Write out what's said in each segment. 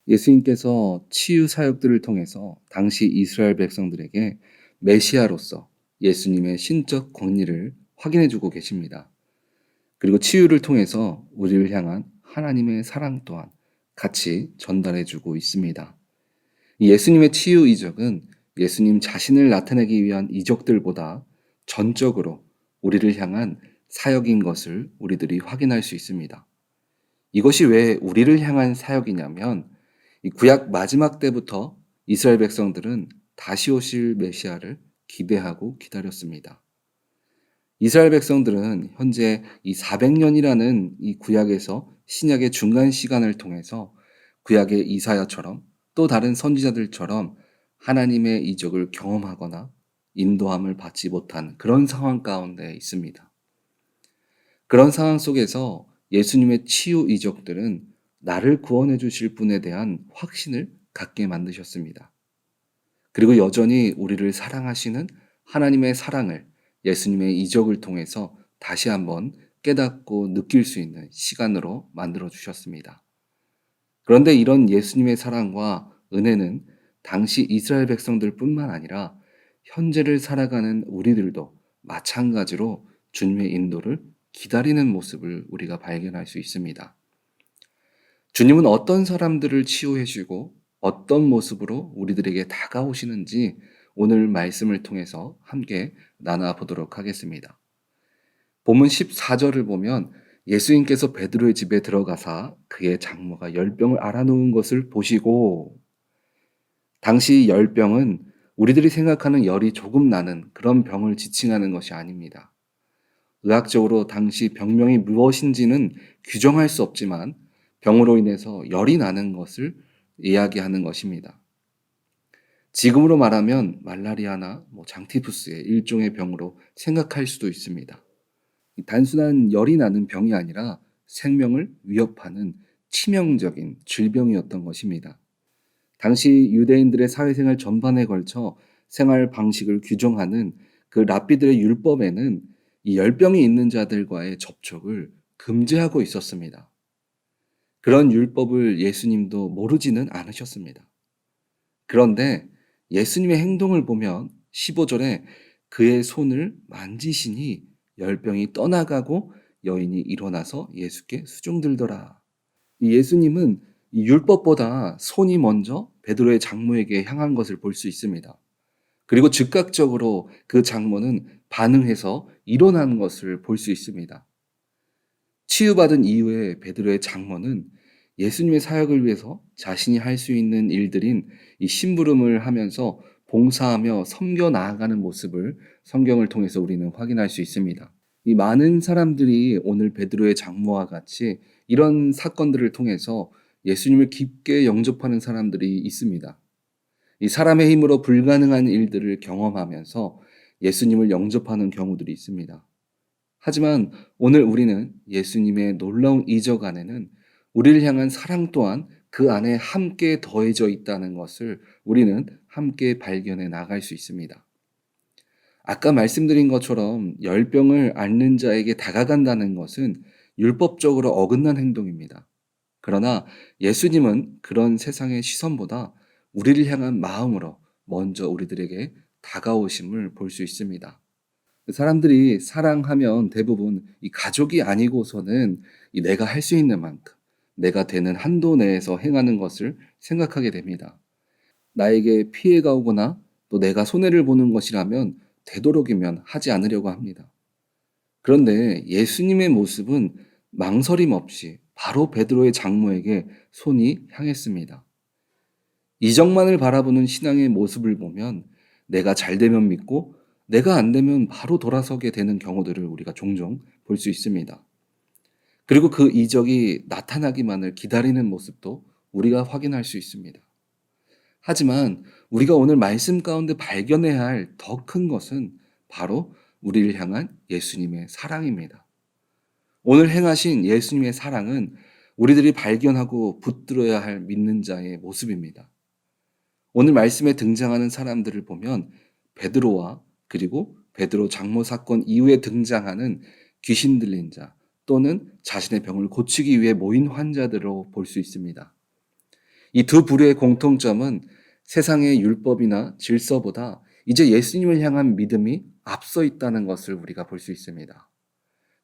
예수님께서 치유 사역들을 통해서 당시 이스라엘 백성들에게 메시아로서 예수님의 신적 권위를 확인해 주고 계십니다. 그리고 치유를 통해서 우리를 향한 하나님의 사랑 또한 같이 전달해 주고 있습니다. 이 예수님의 치유 이적은 예수님 자신을 나타내기 위한 이적들보다 전적으로 우리를 향한 사역인 것을 우리들이 확인할 수 있습니다. 이것이 왜 우리를 향한 사역이냐면 이 구약 마지막 때부터 이스라엘 백성들은 다시 오실 메시아를 기대하고 기다렸습니다. 이스라엘 백성들은 현재 이 400년이라는 이 구약에서 신약의 중간 시간을 통해서 구약의 이사야처럼 또 다른 선지자들처럼 하나님의 이적을 경험하거나 인도함을 받지 못한 그런 상황 가운데 있습니다. 그런 상황 속에서 예수님의 치유 이적들은 나를 구원해 주실 분에 대한 확신을 갖게 만드셨습니다. 그리고 여전히 우리를 사랑하시는 하나님의 사랑을 예수님의 이적을 통해서 다시 한번 깨닫고 느낄 수 있는 시간으로 만들어 주셨습니다. 그런데 이런 예수님의 사랑과 은혜는 당시 이스라엘 백성들 뿐만 아니라 현재를 살아가는 우리들도 마찬가지로 주님의 인도를 기다리는 모습을 우리가 발견할 수 있습니다. 주님은 어떤 사람들을 치유해 주고 어떤 모습으로 우리들에게 다가오시는지 오늘 말씀을 통해서 함께 나눠보도록 하겠습니다. 본문 14절을 보면 예수님께서 베드로의 집에 들어가사 그의 장모가 열병을 앓아놓은 것을 보시고, 당시 열병은 우리들이 생각하는 열이 조금 나는 그런 병을 지칭하는 것이 아닙니다. 의학적으로 당시 병명이 무엇인지는 규정할 수 없지만 병으로 인해서 열이 나는 것을 이야기하는 것입니다. 지금으로 말하면 말라리아나 장티푸스의 일종의 병으로 생각할 수도 있습니다. 단순한 열이 나는 병이 아니라 생명을 위협하는 치명적인 질병이었던 것입니다. 당시 유대인들의 사회생활 전반에 걸쳐 생활 방식을 규정하는 그 랍비들의 율법에는 이 열병이 있는 자들과의 접촉을 금지하고 있었습니다. 그런 율법을 예수님도 모르지는 않으셨습니다. 그런데 예수님의 행동을 보면 15절에 그의 손을 만지시니 열병이 떠나가고 여인이 일어나서 예수께 수종들더라. 이 예수님은 이 율법보다 손이 먼저 베드로의 장모에게 향한 것을 볼 수 있습니다. 그리고 즉각적으로 그 장모는 반응해서 일어난 것을 볼 수 있습니다. 치유받은 이후에 베드로의 장모는 예수님의 사역을 위해서 자신이 할 수 있는 일들인 이 심부름을 하면서 봉사하며 섬겨 나아가는 모습을 성경을 통해서 우리는 확인할 수 있습니다. 이 많은 사람들이 오늘 베드로의 장모와 같이 이런 사건들을 통해서 예수님을 깊게 영접하는 사람들이 있습니다. 이 사람의 힘으로 불가능한 일들을 경험하면서 예수님을 영접하는 경우들이 있습니다. 하지만 오늘 우리는 예수님의 놀라운 이적 안에는 우리를 향한 사랑 또한 그 안에 함께 더해져 있다는 것을 우리는 함께 발견해 나갈 수 있습니다. 아까 말씀드린 것처럼 열병을 앓는 자에게 다가간다는 것은 율법적으로 어긋난 행동입니다. 그러나 예수님은 그런 세상의 시선보다 우리를 향한 마음으로 먼저 우리들에게 다가오심을 볼 수 있습니다. 사람들이 사랑하면 대부분 이 가족이 아니고서는 이 내가 할 수 있는 만큼, 내가 되는 한도 내에서 행하는 것을 생각하게 됩니다. 나에게 피해가 오거나 또 내가 손해를 보는 것이라면 되도록이면 하지 않으려고 합니다. 그런데 예수님의 모습은 망설임 없이 바로 베드로의 장모에게 손이 향했습니다. 이적만을 바라보는 신앙의 모습을 보면 내가 잘 되면 믿고 내가 안 되면 바로 돌아서게 되는 경우들을 우리가 종종 볼 수 있습니다. 그리고 그 이적이 나타나기만을 기다리는 모습도 우리가 확인할 수 있습니다. 하지만 우리가 오늘 말씀 가운데 발견해야 할 더 큰 것은 바로 우리를 향한 예수님의 사랑입니다. 오늘 행하신 예수님의 사랑은 우리들이 발견하고 붙들어야 할 믿는 자의 모습입니다. 오늘 말씀에 등장하는 사람들을 보면 베드로와 그리고 베드로 장모 사건 이후에 등장하는 귀신 들린 자 또는 자신의 병을 고치기 위해 모인 환자들로 볼 수 있습니다. 이 두 부류의 공통점은 세상의 율법이나 질서보다 이제 예수님을 향한 믿음이 앞서 있다는 것을 우리가 볼 수 있습니다.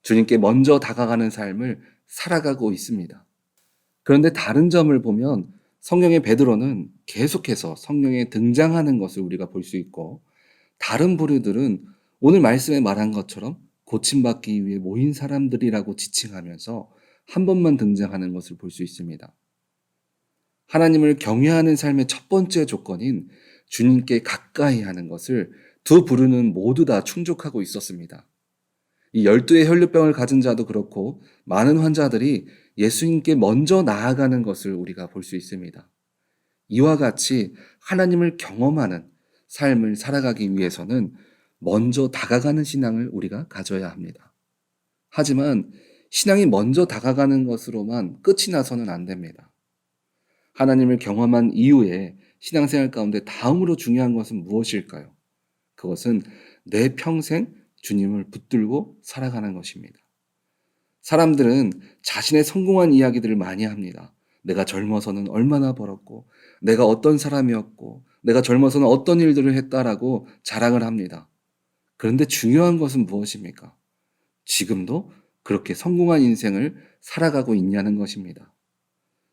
주님께 먼저 다가가는 삶을 살아가고 있습니다. 그런데 다른 점을 보면 성경의 베드로는 계속해서 성경에 등장하는 것을 우리가 볼 수 있고, 다른 부류들은 오늘 말씀에 말한 것처럼 고침받기 위해 모인 사람들이라고 지칭하면서 한 번만 등장하는 것을 볼 수 있습니다. 하나님을 경외하는 삶의 첫 번째 조건인 주님께 가까이 하는 것을 두 부류는 모두 다 충족하고 있었습니다. 이 12의 혈류병을 가진 자도 그렇고 많은 환자들이 예수님께 먼저 나아가는 것을 우리가 볼 수 있습니다. 이와 같이 하나님을 경험하는 삶을 살아가기 위해서는 먼저 다가가는 신앙을 우리가 가져야 합니다. 하지만 신앙이 먼저 다가가는 것으로만 끝이 나서는 안 됩니다. 하나님을 경험한 이후에 신앙생활 가운데 다음으로 중요한 것은 무엇일까요? 그것은 내 평생 주님을 붙들고 살아가는 것입니다. 사람들은 자신의 성공한 이야기들을 많이 합니다. 내가 젊어서는 얼마나 벌었고, 내가 어떤 사람이었고, 내가 젊어서는 어떤 일들을 했다라고 자랑을 합니다. 그런데 중요한 것은 무엇입니까? 지금도 그렇게 성공한 인생을 살아가고 있냐는 것입니다.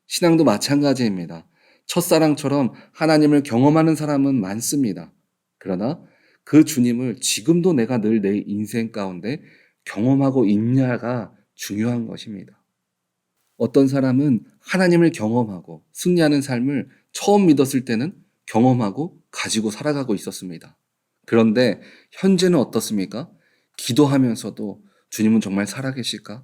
신앙도 마찬가지입니다. 첫사랑처럼 하나님을 경험하는 사람은 많습니다. 그러나 그 주님을 지금도 내가 늘 내 인생 가운데 경험하고 있냐가 중요한 것입니다. 어떤 사람은 하나님을 경험하고 승리하는 삶을 처음 믿었을 때는 경험하고 가지고 살아가고 있었습니다. 그런데 현재는 어떻습니까? 기도하면서도 주님은 정말 살아계실까?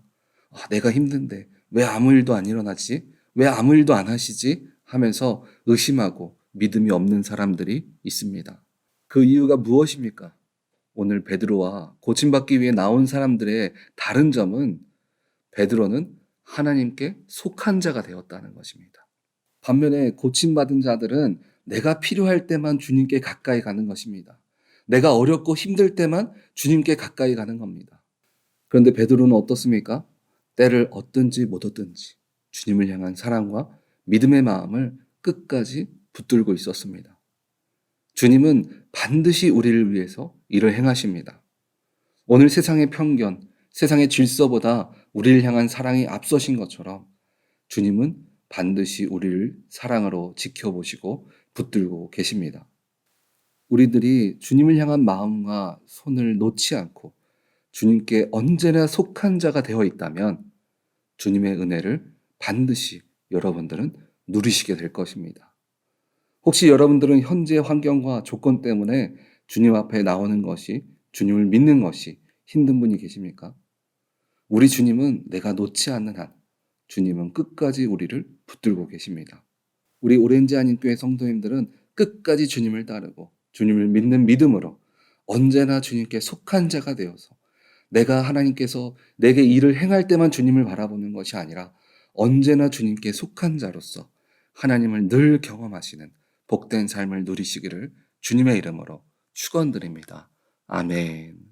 내가 힘든데 왜 아무 일도 안 일어나지? 왜 아무 일도 안 하시지? 하면서 의심하고 믿음이 없는 사람들이 있습니다. 그 이유가 무엇입니까? 오늘 베드로와 고침받기 위해 나온 사람들의 다른 점은 베드로는 하나님께 속한 자가 되었다는 것입니다. 반면에 고침받은 자들은 내가 필요할 때만 주님께 가까이 가는 것입니다. 내가 어렵고 힘들 때만 주님께 가까이 가는 겁니다. 그런데 베드로는 어떻습니까? 때를 얻든지 못 얻든지 주님을 향한 사랑과 믿음의 마음을 끝까지 붙들고 있었습니다. 주님은 반드시 우리를 위해서 일을 행하십니다. 오늘 세상의 편견, 세상의 질서보다 우리를 향한 사랑이 앞서신 것처럼 주님은 반드시 우리를 사랑으로 지켜보시고 붙들고 계십니다. 우리들이 주님을 향한 마음과 손을 놓지 않고 주님께 언제나 속한 자가 되어 있다면 주님의 은혜를 반드시 여러분들은 누리시게 될 것입니다. 혹시 여러분들은 현재 환경과 조건 때문에 주님 앞에 나오는 것이, 주님을 믿는 것이 힘든 분이 계십니까? 우리 주님은 내가 놓지 않는 한 주님은 끝까지 우리를 붙들고 계십니다. 우리 오렌지 한인교회 성도님들은 끝까지 주님을 따르고 주님을 믿는 믿음으로 언제나 주님께 속한 자가 되어서 내가 하나님께서 내게 일을 행할 때만 주님을 바라보는 것이 아니라 언제나 주님께 속한 자로서 하나님을 늘 경험하시는 복된 삶을 누리시기를 주님의 이름으로 축원드립니다. 아멘.